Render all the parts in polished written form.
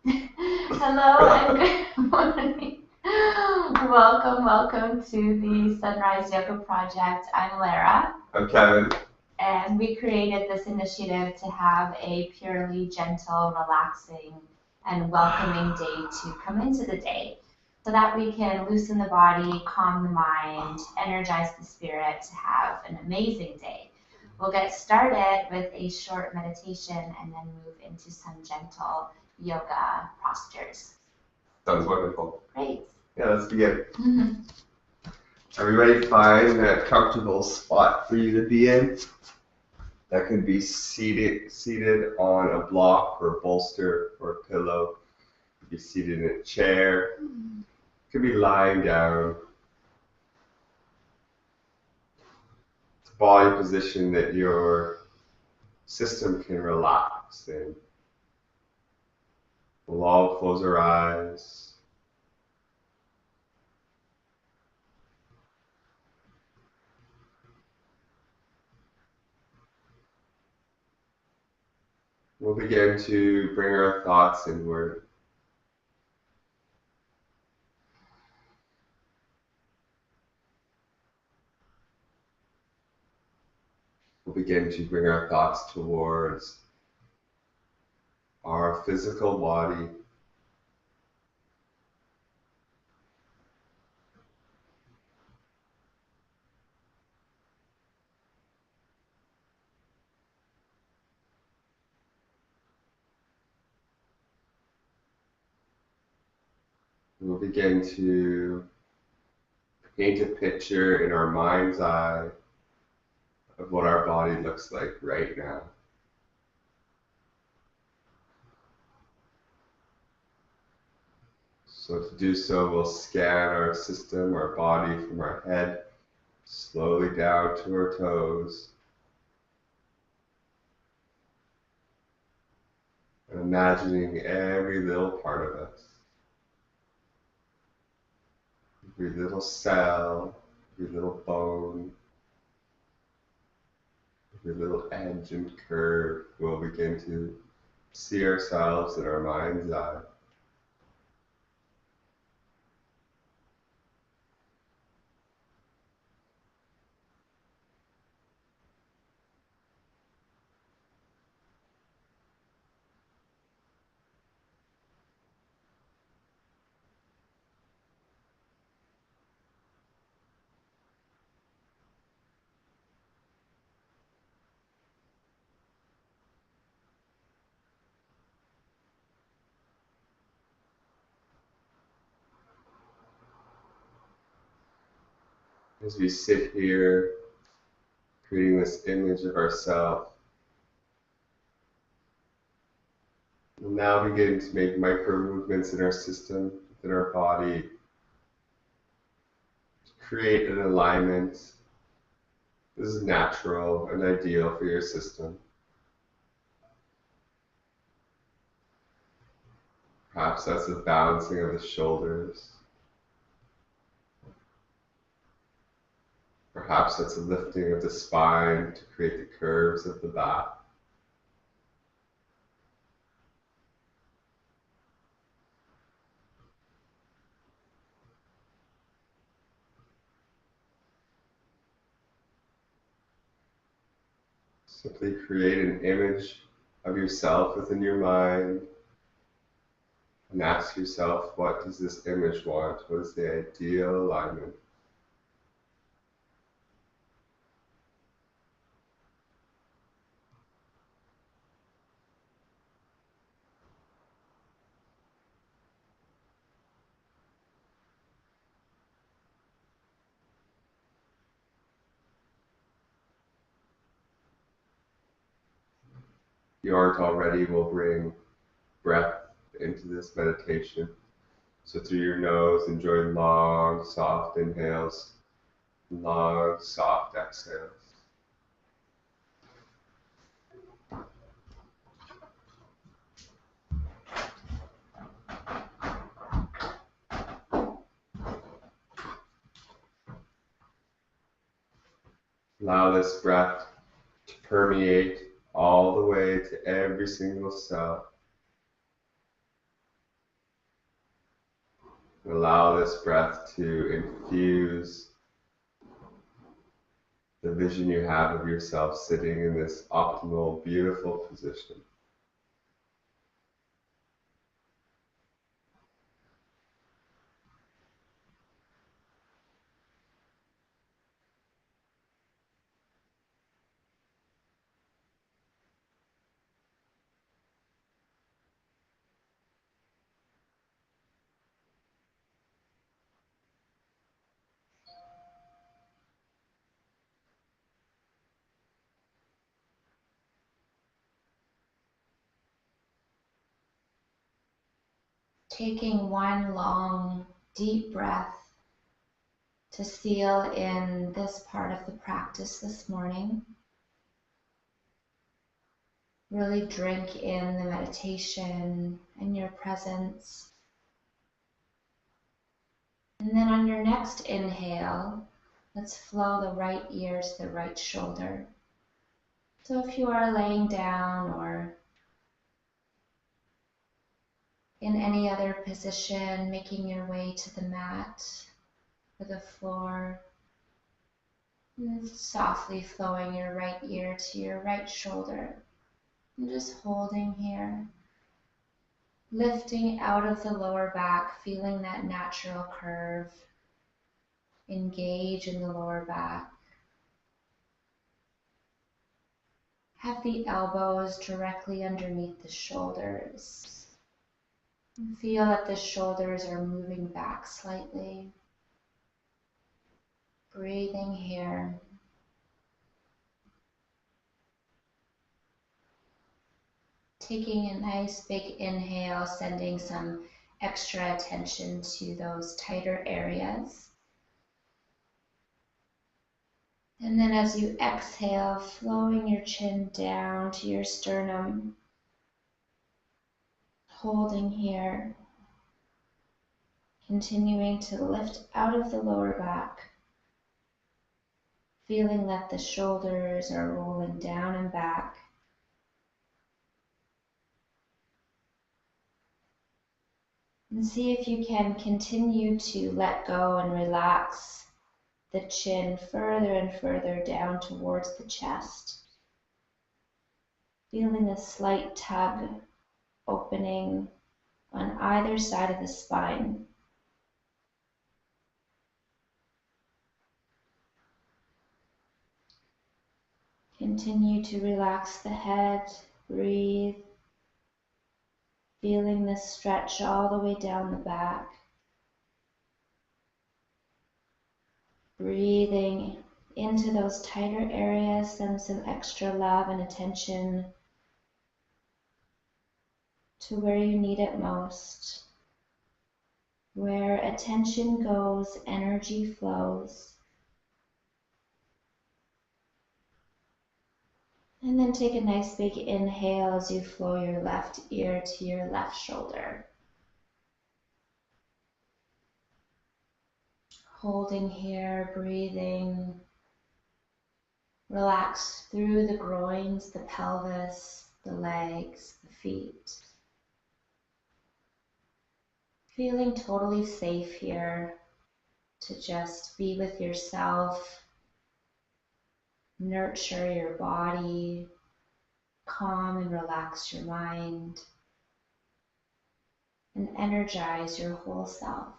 Hello and good morning. Welcome to the Sunrise Yoga Project. I'm Lara, I'm Kevin. and we created this initiative to have a purely gentle, relaxing, and welcoming day to come into the day so that we can loosen the body, calm the mind, energize the spirit to have an amazing day. We'll get started with a short meditation and then move into some gentle yoga postures. Sounds wonderful. Great. Yeah, let's begin. Are you ready to find a comfortable spot for you to be in? That could be seated on a block or a bolster or a pillow. You could be seated in a chair. You could be lying down. It's a body position that your system can relax in. We'll all close our eyes. We'll begin to bring our thoughts inward. We'll begin to bring our thoughts towards our physical body. We'll begin to paint a picture in our mind's eye of what our body looks like right now. So to do so, we'll scan our system, our body from our head, slowly down to our toes. And imagining every little part of us. Every little cell, every little bone, every little edge and curve, we'll begin to see ourselves in our mind's eye. As we sit here, creating this image of ourselves, we'll now begin to make micro movements in our system, within our body, to create an alignment. This is natural and ideal for your system. Perhaps that's the balancing of the shoulders. Perhaps that's a lifting of the spine to create the curves of the back. Simply create an image of yourself within your mind and ask yourself, what does this image want? What is the ideal alignment? If you aren't already, we'll bring breath into this meditation. So through your nose, enjoy long, soft inhales, long, soft exhales. Allow this breath to permeate all the way to every single cell. Allow this breath to infuse the vision you have of yourself sitting in this optimal, beautiful position. Taking one long, deep breath to seal in this part of the practice this morning. Really drink in the meditation and your presence. And then on your next inhale, let's flow the right ear to the right shoulder. So if you are laying down or in any other position, making your way to the mat or the floor, and softly flowing your right ear to your right shoulder. And just holding here. Lifting out of the lower back, feeling that natural curve. Engage in the lower back. Have the elbows directly underneath the shoulders. And feel that the shoulders are moving back slightly. Breathing here. Taking a nice big inhale, sending some extra attention to those tighter areas. And then as you exhale, flowing your chin down to your sternum. Holding here. Continuing to lift out of the lower back. Feeling that the shoulders are rolling down and back. And see if you can continue to let go and relax the chin further and further down towards the chest. Feeling a slight tug opening on either side of the spine. Continue to relax the head, breathe. Feeling this stretch all the way down the back. Breathing into those tighter areas, send some extra love and attention to where you need it most. Where attention goes, energy flows. And then take a nice big inhale as you flow your left ear to your left shoulder. Holding here, breathing. Relax through the groins, the pelvis, the legs, the feet. Feeling totally safe here to just be with yourself, nurture your body, calm and relax your mind, and energize your whole self.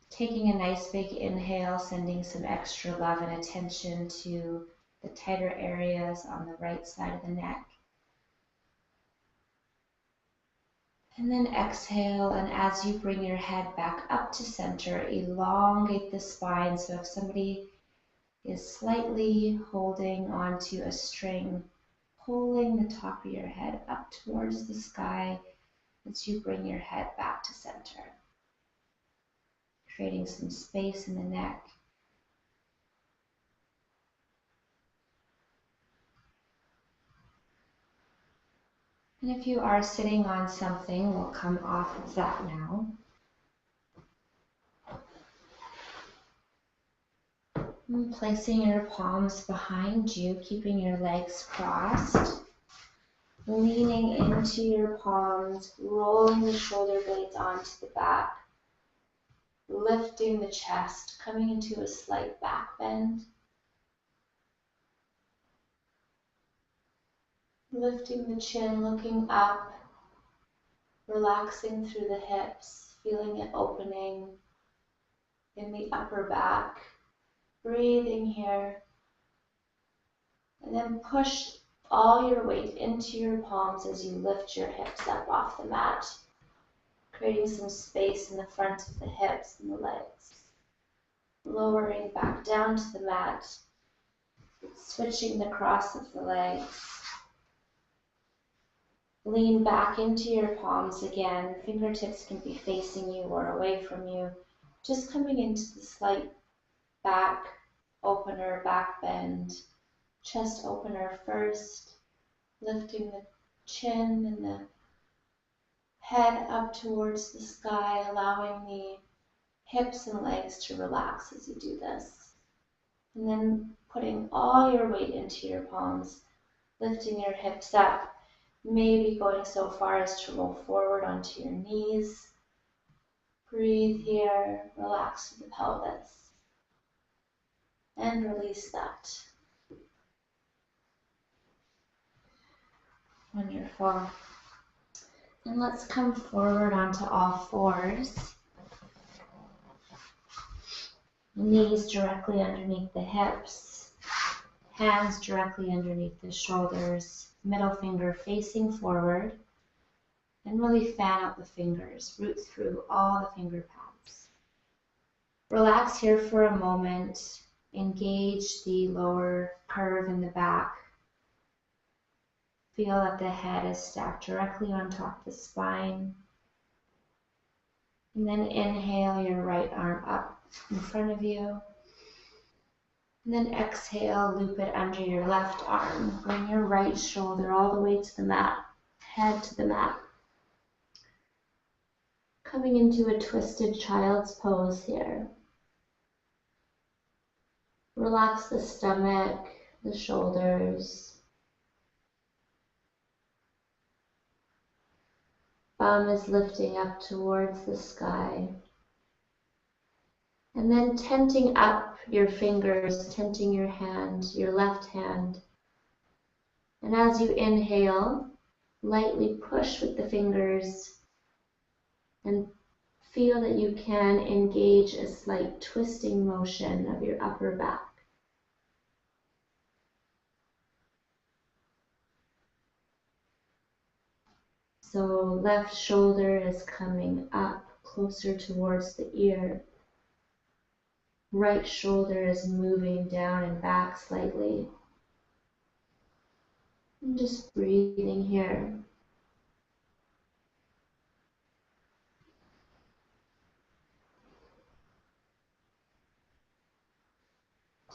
Taking a nice big inhale, sending some extra love and attention to the tighter areas on the right side of the neck. And then exhale, and as you bring your head back up to center, elongate the spine. So if somebody is slightly holding onto a string, pulling the top of your head up towards the sky as you bring your head back to center. Creating some space in the neck. And if you are sitting on something, we'll come off of that now. And placing your palms behind you, keeping your legs crossed. Leaning into your palms, rolling the shoulder blades onto the back, lifting the chest, coming into a slight back bend. Lifting the chin, looking up, relaxing through the hips, feeling it opening in the upper back. Breathing here. And then push all your weight into your palms as you lift your hips up off the mat, creating some space in the front of the hips and the legs. Lowering back down to the mat, switching the cross of the legs. Lean back into your palms again. Fingertips can be facing you or away from you. Just coming into the slight back opener, back bend, chest opener first, lifting the chin and the head up towards the sky, allowing the hips and legs to relax as you do this. And then putting all your weight into your palms, lifting your hips up, maybe going so far as to roll forward onto your knees. Breathe here, relax the pelvis, and release that. Wonderful. And let's come forward onto all fours. Knees directly underneath the hips, hands directly underneath the shoulders, middle finger facing forward, and really fan out the fingers, root through all the finger pads. Relax here for a moment, engage the lower curve in the back. Feel that the head is stacked directly on top of the spine. And then inhale your right arm up in front of you. And then exhale, loop it under your left arm. Bring your right shoulder all the way to the mat, head to the mat. Coming into a twisted child's pose here. Relax the stomach, the shoulders. Bum is lifting up towards the sky. And then tenting up your fingers, tenting your hand, your left hand. And as you inhale, lightly push with the fingers and feel that you can engage a slight twisting motion of your upper back. So left shoulder is coming up closer towards the ear. Right shoulder is moving down and back slightly. And just breathing here.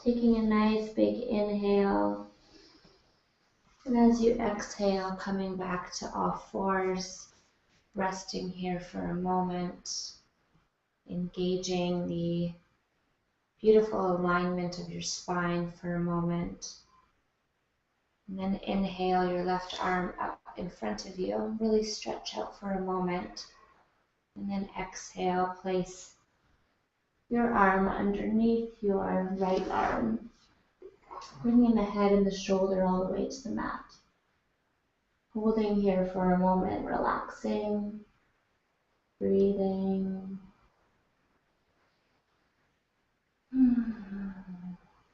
Taking a nice big inhale. And as you exhale, coming back to all fours, resting here for a moment, engaging the beautiful alignment of your spine for a moment. And then inhale your left arm up in front of you. Really stretch out for a moment. And then exhale, place your arm underneath your right arm. Bringing the head and the shoulder all the way to the mat. Holding here for a moment, relaxing, breathing.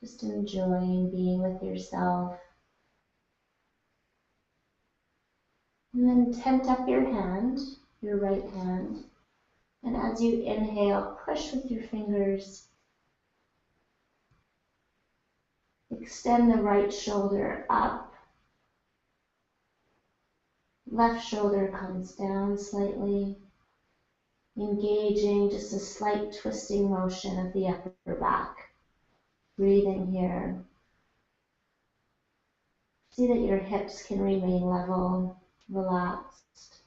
Just enjoying being with yourself. And then tent up your hand, your right hand. And as you inhale, push with your fingers. Extend the right shoulder up. Left shoulder comes down slightly. Engaging just a slight twisting motion of the upper back. Breathing here. See that your hips can remain level, relaxed.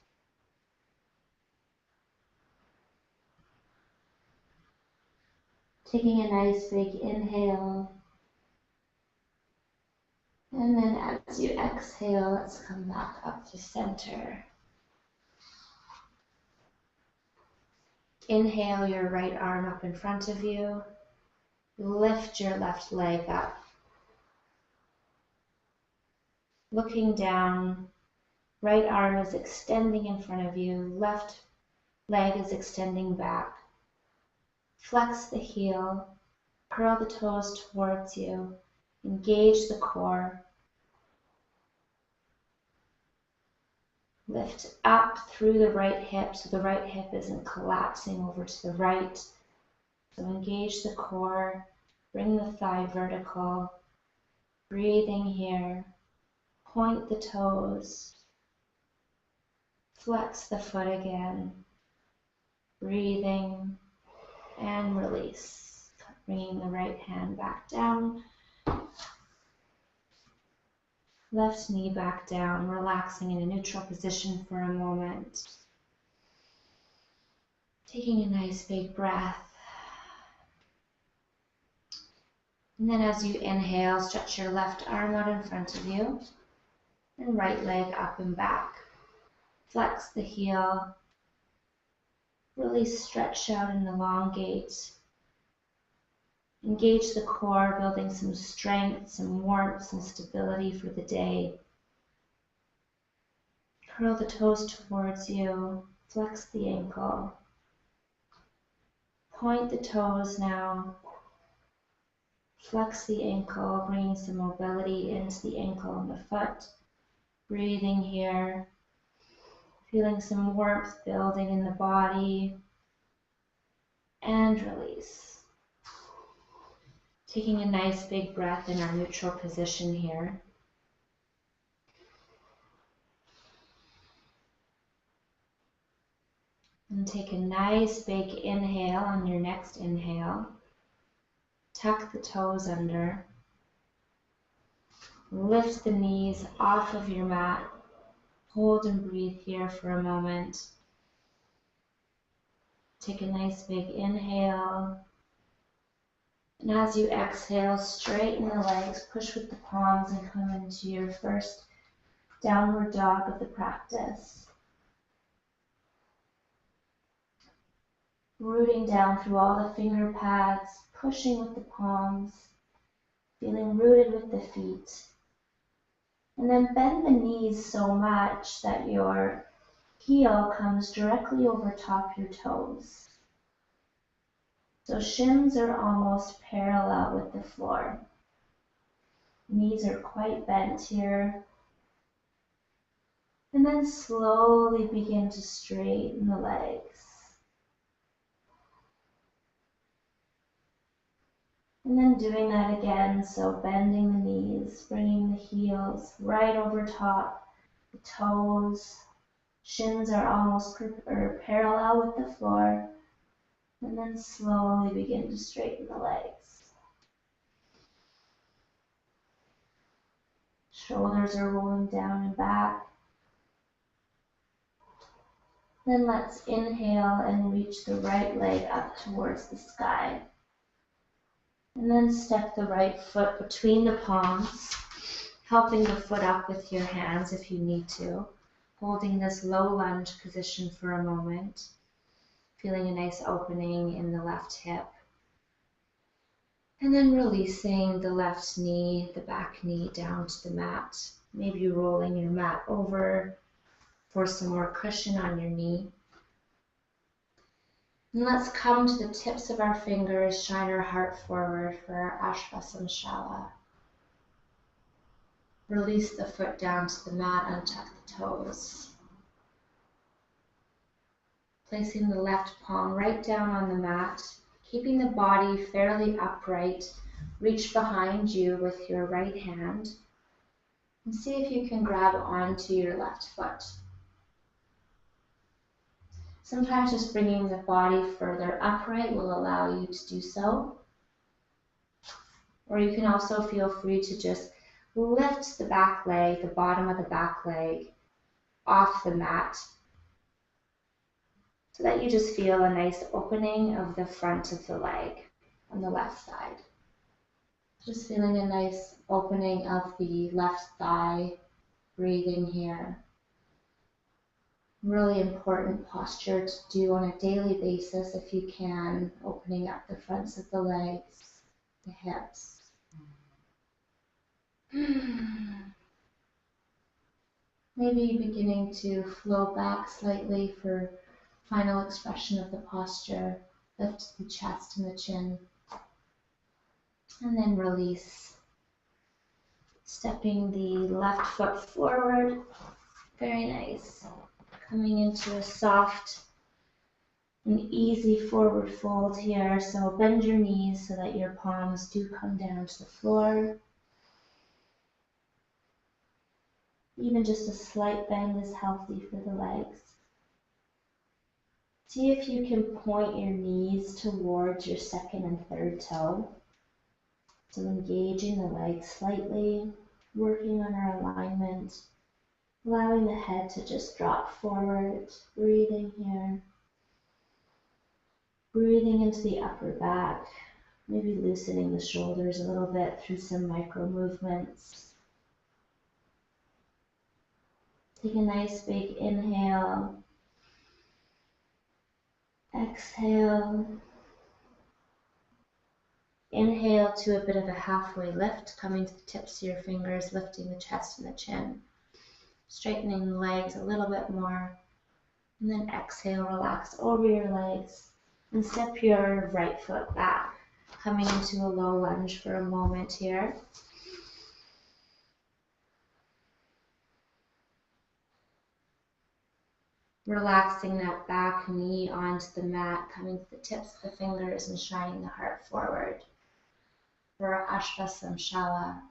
Taking a nice big inhale. And then as you exhale, let's come back up to center. Inhale your right arm up in front of you. Lift your left leg up. Looking down, right arm is extending in front of you, left leg is extending back. Flex the heel, curl the toes towards you, engage the core. Lift up through the right hip so the right hip isn't collapsing over to the right. So engage the core, bring the thigh vertical, breathing here, point the toes, flex the foot again, breathing, and release. Bringing the right hand back down, left knee back down, relaxing in a neutral position for a moment. Taking a nice big breath. And then as you inhale, stretch your left arm out in front of you and right leg up and back. Flex the heel, really stretch out and elongate. Engage the core, building some strength, some warmth, some stability for the day. Curl the toes towards you, flex the ankle. Point the toes now. Flex the ankle, bringing some mobility into the ankle and the foot. Breathing here. Feeling some warmth building in the body. And release. Taking a nice big breath in our neutral position here. And take a nice big inhale on your next inhale. Tuck the toes under. Lift the knees off of your mat. Hold and breathe here for a moment. Take a nice big inhale. And as you exhale, straighten the legs, push with the palms, and come into your first downward dog of the practice. Rooting down through all the finger pads, pushing with the palms, feeling rooted with the feet. And then bend the knees so much that your heel comes directly over top your toes. So shins are almost parallel with the floor. Knees are quite bent here. And then slowly begin to straighten the legs. And then doing that again, so bending the knees, bringing the heels right over top, the toes. Shins are almost parallel with the floor. And then slowly begin to straighten the legs. Shoulders are rolling down and back. Then let's inhale and reach the right leg up towards the sky. And then step the right foot between the palms, helping the foot up with your hands if you need to. Holding this low lunge position for a moment. Feeling a nice opening in the left hip. And then releasing the left knee, the back knee down to the mat. Maybe rolling your mat over for some more cushion on your knee. And let's come to the tips of our fingers, shine our heart forward for our Ashvasamshala. Release the foot down to the mat, untuck the toes. Placing the left palm right down on the mat, keeping the body fairly upright. Reach behind you with your right hand and see if you can grab onto your left foot. Sometimes just bringing the body further upright will allow you to do so. Or you can also feel free to just lift the back leg, the bottom of the back leg, off the mat, so that you just feel a nice opening of the front of the leg on the left side. Just feeling a nice opening of the left thigh, breathing here. Really important posture to do on a daily basis if you can, opening up the fronts of the legs, the hips. Maybe beginning to flow back slightly for final expression of the posture. Lift the chest and the chin. And then release. Stepping the left foot forward. Very nice. Coming into a soft and easy forward fold here. So bend your knees so that your palms do come down to the floor. Even just a slight bend is healthy for the legs. See if you can point your knees towards your second and third toe. So engaging the legs slightly, working on our alignment, allowing the head to just drop forward, breathing here. Breathing into the upper back, maybe loosening the shoulders a little bit through some micro movements. Take a nice big inhale. Exhale. Inhale to a bit of a halfway lift, coming to the tips of your fingers, lifting the chest and the chin. Straightening the legs a little bit more. And then exhale, relax over your legs. And step your right foot back, coming into a low lunge for a moment here. Relaxing that back knee onto the mat, coming to the tips of the fingers and shining the heart forward for Ashvasamshala.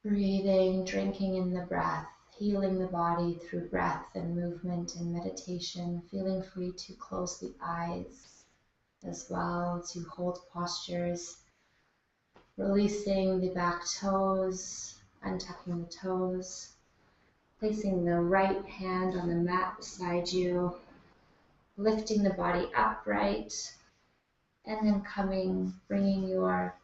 Breathing, drinking in the breath, healing the body through breath and movement and meditation, feeling free to close the eyes as well, to hold postures, releasing the back toes, untucking the toes. Placing the right hand on the mat beside you, lifting the body upright, and then bringing your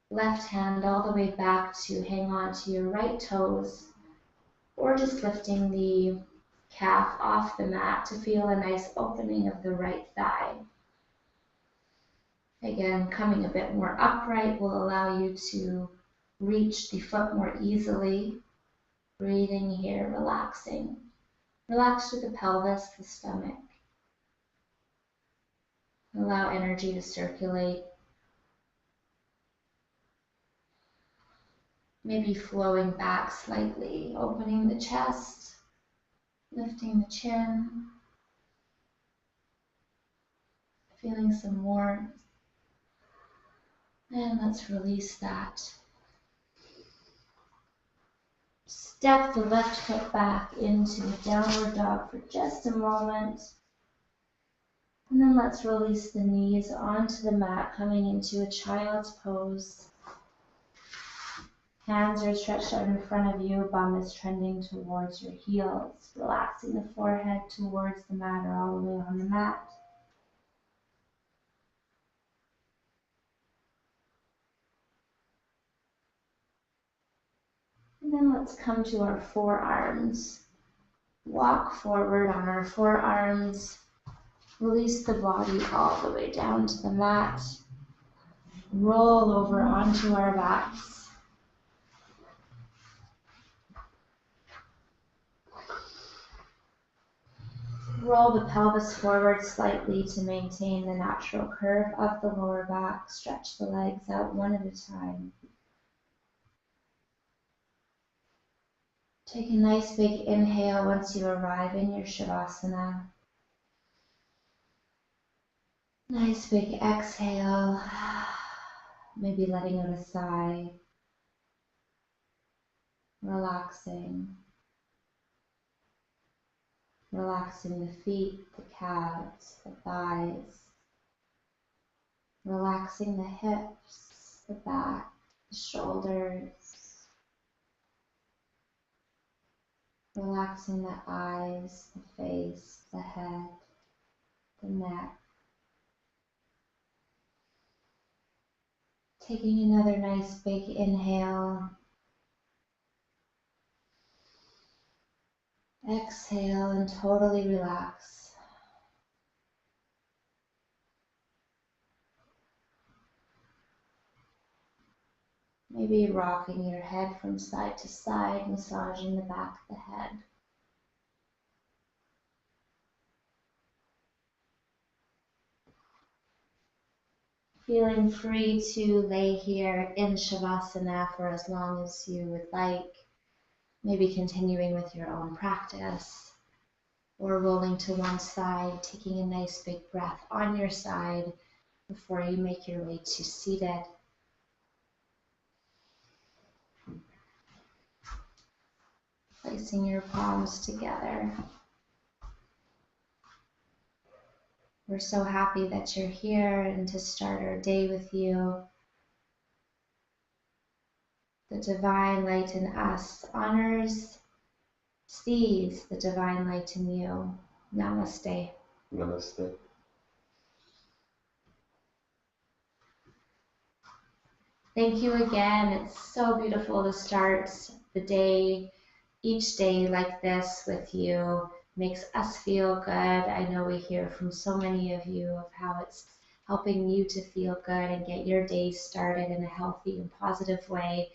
left hand all the way back to hang on to your right toes, or just lifting the calf off the mat to feel a nice opening of the right thigh. Again, coming a bit more upright will allow you to reach the foot more easily. Breathing here, relaxing. Relax through the pelvis, the stomach. Allow energy to circulate. Maybe flowing back slightly, opening the chest, lifting the chin, feeling some warmth. And let's release that. Step the left foot back into a downward dog for just a moment. And then let's release the knees onto the mat, coming into a child's pose. Hands are stretched out in front of you, bum is trending towards your heels, relaxing the forehead towards the mat or all the way on the mat. And then let's come to our forearms. Walk forward on our forearms. Release the body all the way down to the mat. Roll over onto our backs. Roll the pelvis forward slightly to maintain the natural curve of the lower back. Stretch the legs out one at a time. Take a nice big inhale once you arrive in your Shavasana. Nice big exhale, maybe letting out a sigh, relaxing. Relaxing the feet, the calves, the thighs. Relaxing the hips, the back, the shoulders. Relaxing the eyes, the face, the head, the neck. Taking another nice big inhale. Exhale and totally relax. Maybe rocking your head from side to side, massaging the back of the head. Feeling free to lay here in Shavasana for as long as you would like. Maybe continuing with your own practice, or rolling to one side, taking a nice big breath on your side before you make your way to seated. Placing your palms together. We're so happy that you're here and to start our day with you. The divine light in us honors, sees the divine light in you. Namaste. Namaste. Thank you again. It's so beautiful to start the day, each day like this with you. Makes us feel good. I know we hear from so many of you of how it's helping you to feel good and get your day started in a healthy and positive way.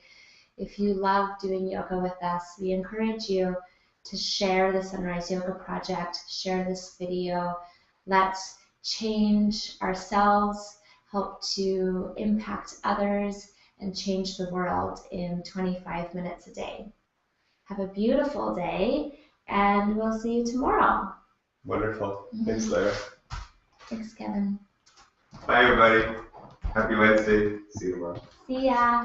If you love doing yoga with us, we encourage you to share the Sunrise Yoga Project, share this video. Let's change ourselves, help to impact others, and change the world in 25 minutes a day. Have a beautiful day, and we'll see you tomorrow. Wonderful. Thanks, Lara. Thanks, Kevin. Bye, everybody. Happy Wednesday. See you tomorrow. See ya.